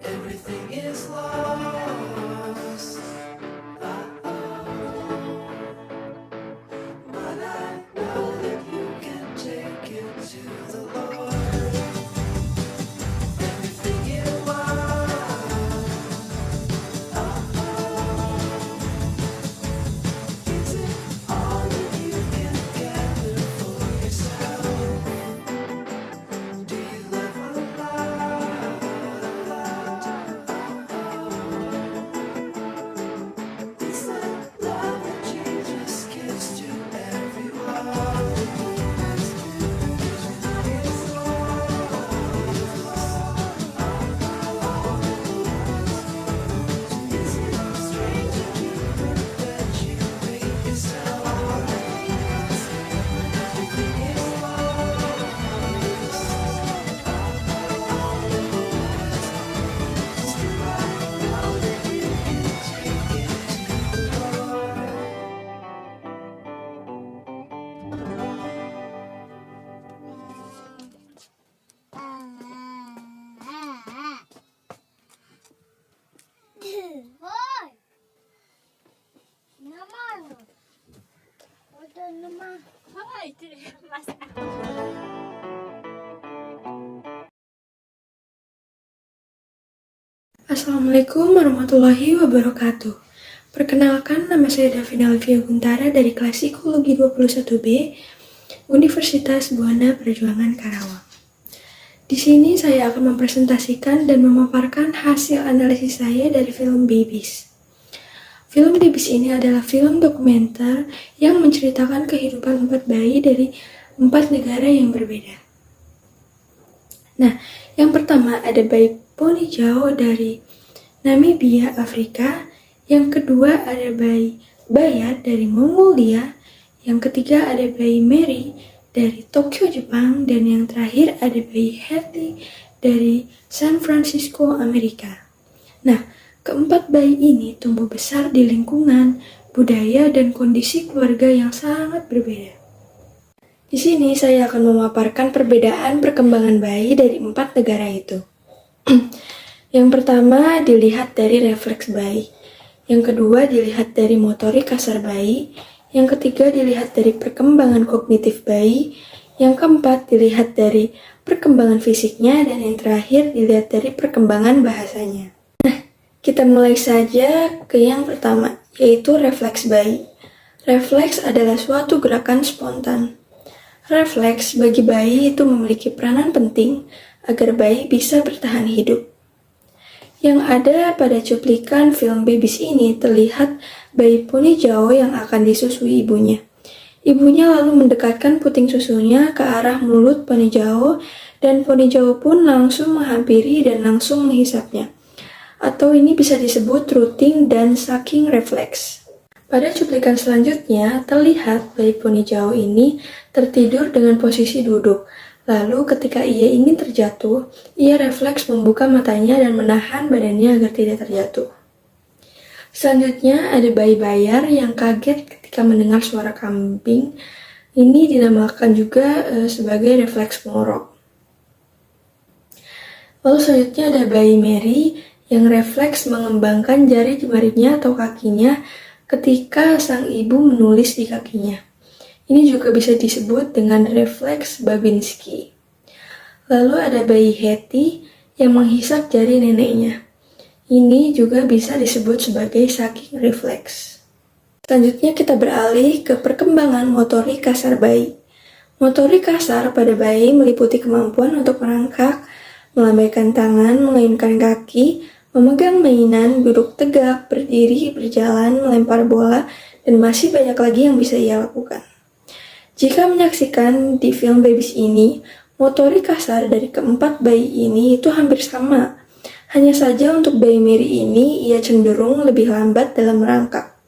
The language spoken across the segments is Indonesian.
Everything is lost, but I know that you can take it to the Lord. Everything you want, is it all that you can gather for yourself? Do you love a lot? It's that love that Jesus gives to everyone. It's is it strange that you that you made yourself? Everything is lost. Still I know that you can take it to the Lord. Hoy! Naman! Wala naman. Hoy, mas Assalamualaikum warahmatullahi wabarakatuh. Perkenalkan, nama saya Davina Alvia Guntara dari kelas Psikologi 21B, Universitas Buana Perjuangan Karawang. Di sini saya akan mempresentasikan dan memaparkan hasil analisis saya dari film Babies. Film Babies ini adalah film dokumenter yang menceritakan kehidupan 4 bayi dari 4 negara yang berbeda. Nah, yang pertama ada bayi Pony Jauh dari Namibia, Afrika. Yang kedua ada bayi Bayat dari Mongolia. Yang ketiga ada bayi Mary dari Tokyo, Jepang. Dan yang terakhir ada bayi Hattie dari San Francisco, Amerika. Nah, keempat bayi ini tumbuh besar di lingkungan, budaya, dan kondisi keluarga yang sangat berbeda. Di sini saya akan memaparkan perbedaan perkembangan bayi dari 4 negara itu. Yang pertama dilihat dari refleks bayi. Yang kedua dilihat dari motorik kasar bayi. Yang ketiga dilihat dari perkembangan kognitif bayi. Yang keempat dilihat dari perkembangan fisiknya. Dan yang terakhir dilihat dari perkembangan bahasanya. Nah, kita mulai saja ke yang pertama, yaitu refleks bayi. Refleks adalah suatu gerakan spontan. Refleks bagi bayi itu memiliki peranan penting agar bayi bisa bertahan hidup. Yang ada pada cuplikan film Babies ini terlihat bayi Pony Jauh yang akan disusui ibunya. Ibunya lalu mendekatkan puting susunya ke arah mulut Pony Jauh dan Pony Jauh pun langsung menghampiri dan langsung menghisapnya. Atau ini bisa disebut rooting dan sucking reflex. Pada cuplikan selanjutnya terlihat bayi Pony Jauh ini tertidur dengan posisi duduk. Lalu ketika ia ingin terjatuh, ia refleks membuka matanya dan menahan badannya agar tidak terjatuh. Selanjutnya ada bayi bayar yang kaget ketika mendengar suara kambing. Ini dinamakan juga sebagai refleks ngorok. Lalu selanjutnya ada bayi Mary yang refleks mengembangkan jari jemarinya atau kakinya ketika sang ibu menulis di kakinya. Ini juga bisa disebut dengan refleks Babinski. Lalu ada bayi Hattie yang menghisap jari neneknya. Ini juga bisa disebut sebagai sucking reflex. Selanjutnya kita beralih ke perkembangan motorik kasar bayi. Motorik kasar pada bayi meliputi kemampuan untuk merangkak, melambaikan tangan, mengayunkan kaki, memegang mainan, duduk tegak, berdiri, berjalan, melempar bola, dan masih banyak lagi yang bisa ia lakukan. Jika menyaksikan di film Babies ini, motorik kasar dari keempat bayi ini itu hampir sama. Hanya saja untuk bayi Mary ini, ia cenderung lebih lambat dalam merangkak.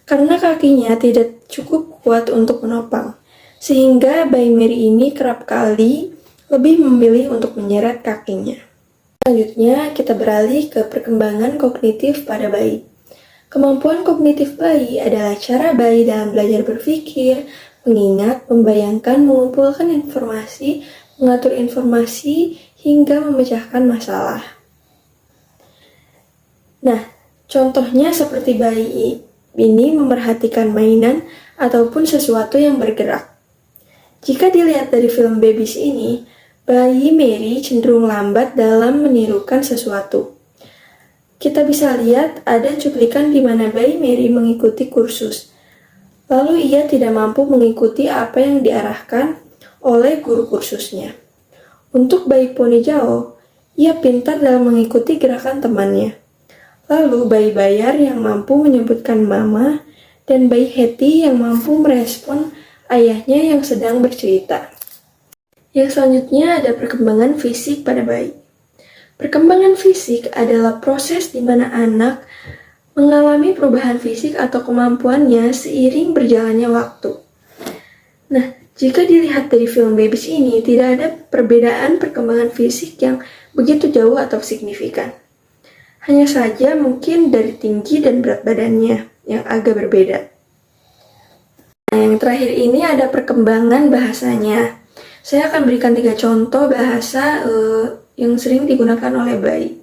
Karena kakinya tidak cukup kuat untuk menopang, sehingga bayi Mary ini kerap kali lebih memilih untuk menyeret kakinya. Selanjutnya, kita beralih ke perkembangan kognitif pada bayi. Kemampuan kognitif bayi adalah cara bayi dalam belajar berpikir, mengingat, membayangkan, mengumpulkan informasi, mengatur informasi, hingga memecahkan masalah. Nah, contohnya seperti bayi ini memerhatikan mainan ataupun sesuatu yang bergerak. Jika dilihat dari film Babies ini, bayi Mary cenderung lambat dalam menirukan sesuatu. Kita bisa lihat ada cuplikan di mana bayi Mary mengikuti kursus. Lalu ia tidak mampu mengikuti apa yang diarahkan oleh guru kursusnya. Untuk bayi Poni Jao, ia pintar dalam mengikuti gerakan temannya. Lalu bayi Bayar yang mampu menyebutkan mama, dan bayi Hetty yang mampu merespon ayahnya yang sedang bercerita. Yang selanjutnya ada perkembangan fisik pada bayi. Perkembangan fisik adalah proses di mana anak mengalami perubahan fisik atau kemampuannya seiring berjalannya waktu. Nah, jika dilihat dari film Babies ini, tidak ada perbedaan perkembangan fisik yang begitu jauh atau signifikan. Hanya saja mungkin dari tinggi dan berat badannya yang agak berbeda. Nah, yang terakhir ini ada perkembangan bahasanya. Saya akan berikan 3 contoh bahasa yang sering digunakan oleh bayi.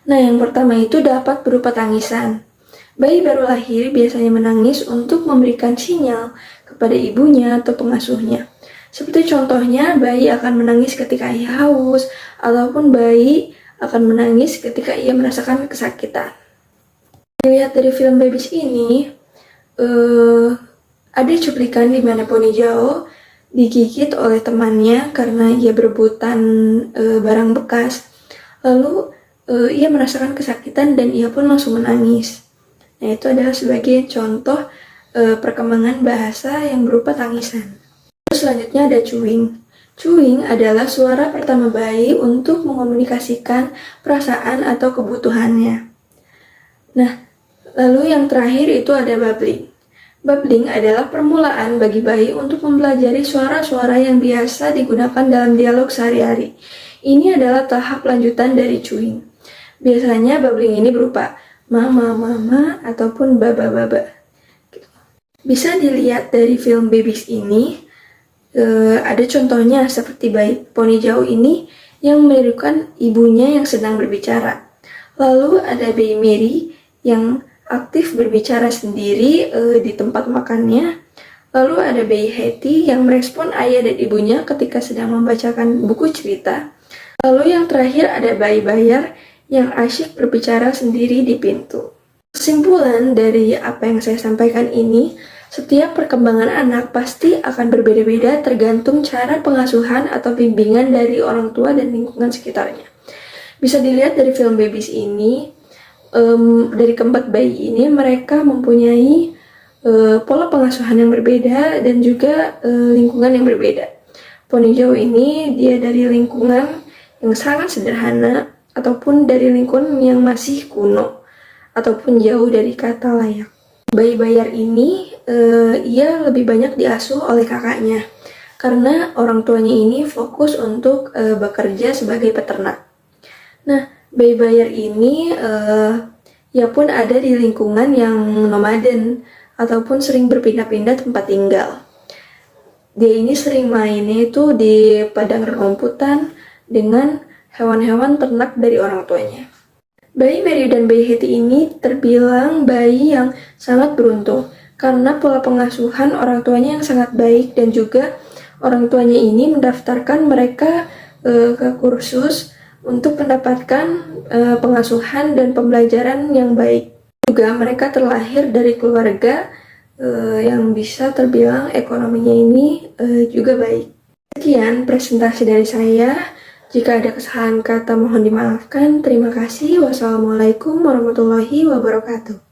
Nah, yang pertama itu dapat berupa tangisan. Bayi baru lahir biasanya menangis untuk memberikan sinyal kepada ibunya atau pengasuhnya. Seperti contohnya, bayi akan menangis ketika ia haus, ataupun bayi akan menangis ketika ia merasakan kesakitan. Dilihat dari film Babies ini, ada cuplikan di mana Poni Jao digigit oleh temannya karena ia berebutan barang bekas. Lalu ia merasakan kesakitan dan ia pun langsung menangis. Nah, itu adalah sebagai contoh perkembangan bahasa yang berupa tangisan. Terus selanjutnya ada chewing. Chewing adalah suara pertama bayi untuk mengomunikasikan perasaan atau kebutuhannya. Nah, lalu yang terakhir itu ada babbling. Babbling adalah permulaan bagi bayi untuk mempelajari suara-suara yang biasa digunakan dalam dialog sehari-hari. Ini adalah tahap lanjutan dari chewing. Biasanya babbling ini berupa mama, mama, ataupun baba, baba. Bisa dilihat dari film Babies ini, ada contohnya seperti bayi Poni Jao ini yang menirukan ibunya yang sedang berbicara. Lalu ada bayi Mary yang aktif berbicara sendiri di tempat makannya. Lalu ada bayi Hetty yang merespon ayah dan ibunya ketika sedang membacakan buku cerita. Lalu yang terakhir ada bayi Bayar yang asyik berbicara sendiri di pintu. Kesimpulan dari apa yang saya sampaikan ini, setiap perkembangan anak pasti akan berbeda-beda tergantung cara pengasuhan atau bimbingan dari orang tua dan lingkungan sekitarnya. Bisa dilihat dari film Babies ini, dari keempat bayi ini mereka mempunyai pola pengasuhan yang berbeda dan juga lingkungan yang berbeda. Poni Jao ini dia dari lingkungan yang sangat sederhana ataupun dari lingkungan yang masih kuno ataupun jauh dari kata layak. Bayi Bayar ini ia lebih banyak diasuh oleh kakaknya karena orang tuanya ini fokus untuk bekerja sebagai peternak. Nah, bayi Bayar ini ia pun ada di lingkungan yang nomaden ataupun sering berpindah-pindah tempat tinggal. Dia ini sering mainnya itu di padang rumputan dengan hewan-hewan ternak dari orang tuanya. Bayi Mary dan bayi Hetty ini terbilang bayi yang sangat beruntung karena pola pengasuhan orang tuanya yang sangat baik dan juga orang tuanya ini mendaftarkan mereka ke kursus untuk mendapatkan pengasuhan dan pembelajaran yang baik. Juga mereka terlahir dari keluarga yang bisa terbilang ekonominya ini juga baik. Sekian presentasi dari saya. Jika ada kesalahan kata mohon dimaafkan. Terima kasih. Wassalamualaikum warahmatullahi wabarakatuh.